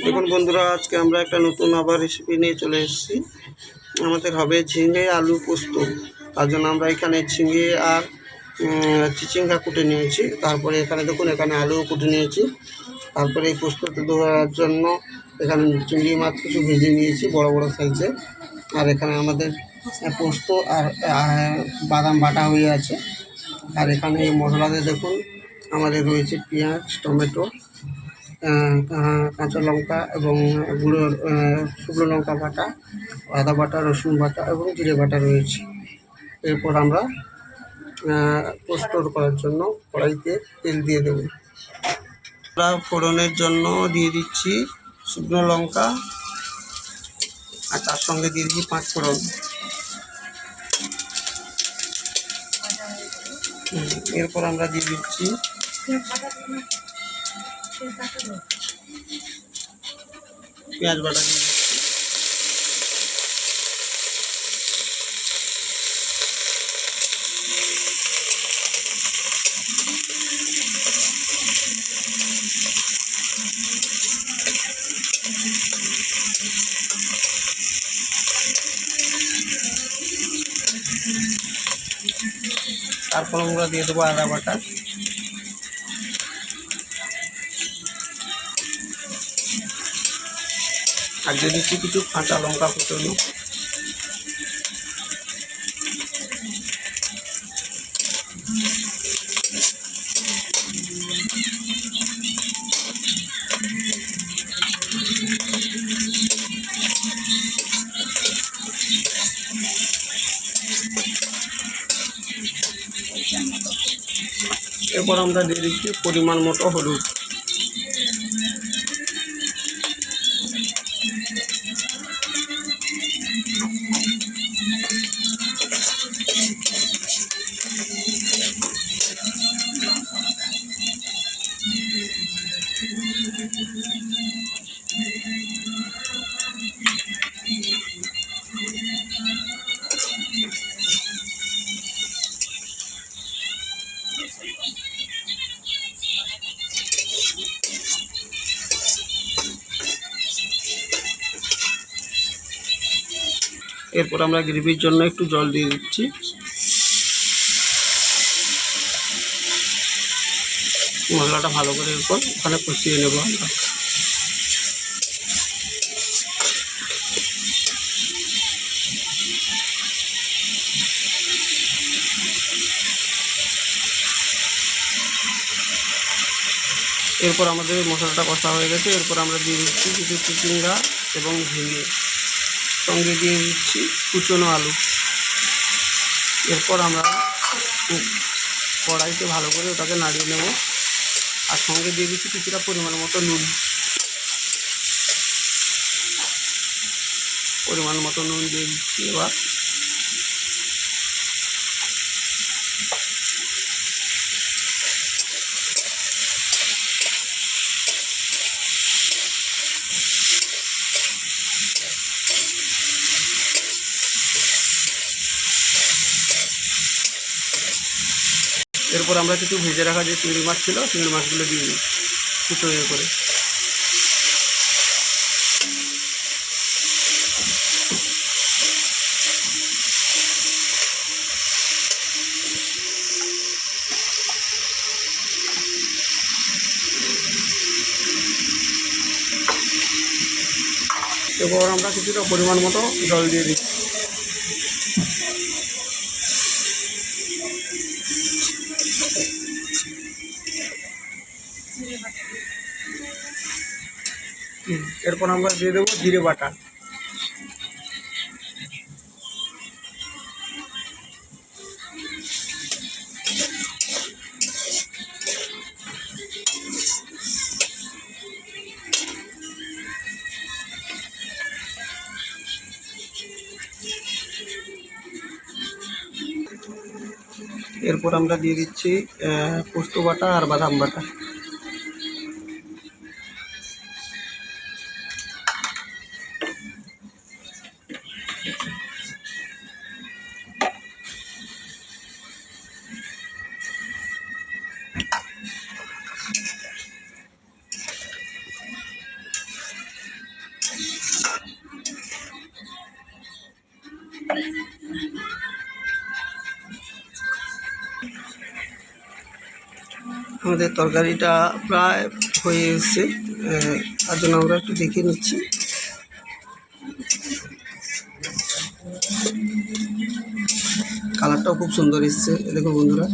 দেখুন বন্ধুরা, আজকে আমরা একটা নতুন আবার রেসিপি নিয়ে চলে এসেছি। আমাদের হবে ঝিঙে আলু পোস্ত। তার জন্য আমরা এখানে ঝিঙে আর চিচিঙ্গা কুটে নিয়েছি। তারপরে এখানে দেখুন, এখানে আলুও কুটে নিয়েছি। তারপরে এই পোস্ততে দেওয়ার জন্য এখানে চিংড়ি মাছ কিছু ভেজে নিয়েছি বড় বড় সাইজে। আর এখানে আমাদের পোস্ত আর বাদাম বাটা হয়ে আছে। আর এখানে এই মশলাতে দেখুন আমাদের রয়েছে পেঁয়াজ, টমেটো, কাঁচা লঙ্কা এবং শুকনো লঙ্কা বাটা, আদা বাটা, রসুন বাটা এবং জিরে বাটা রয়েছে। এরপর আমরা পোস্ত করার জন্য কড়াইতে তেল দিয়ে দেব। আমরা ফোড়নের জন্য দিয়ে দিচ্ছি শুকনো লঙ্কা, আর তার সঙ্গে দিয়ে দিচ্ছি 5 ফোড়ন। এরপর আমরা দিয়ে দিচ্ছি পেঁয়াজ বাটা দিয়ে দিচ্ছি। তারপর আমরা দিয়ে দেবো আদা বাটা, আর দিয়ে দিচ্ছি কিছু কাঁচা লঙ্কা কুচনো। এরপর আমরা দিয়ে দিচ্ছি পরিমাণ মতো হলুদ। এরপর আমরা গ্রেভির জন্য একটু জল দিয়ে দিচ্ছি। মশলাটা ভালো করে এরপর ওখানে কষিয়ে নেব আমরা। এরপর আমাদের মশলাটা কষা হয়ে গেছে। এরপর আমরা দিয়ে দিচ্ছি কিছু চিচিঙ্গা এবং ঝিঙে, সঙ্গে দিয়ে দিচ্ছি কুচনো আলু। এরপর আমরা কড়াইতে ভালো করে ওটাকে নাড়িয়ে নেব, আর সঙ্গে দিয়ে দিচ্ছি কিছুটা পরিমাণ মতো নুন। পরিমাণ মতো নুন দিয়ে দিচ্ছি। এরপর আমরা কিছু ভেজে রাখা যে চিংড়ি মাছ ছিল, চিংড়ি মাছগুলো দিয়ে দিই কুচো করে। এরপর আমরা কিছুটা পরিমাণ মতো জল দিয়ে দিই। এরপর আমরা দিয়ে দেবো জিরে বাটা। এরপর আমরা দিয়ে দিচ্ছি পোস্ত বাটা আর বাদাম বাটা। আমাদের তরকারিটা প্রায় হয়ে এসছে, তার জন্য আমরা একটু দেখে নিচ্ছি। কালারটাও খুব সুন্দর এসছে, দেখুন বন্ধুরা।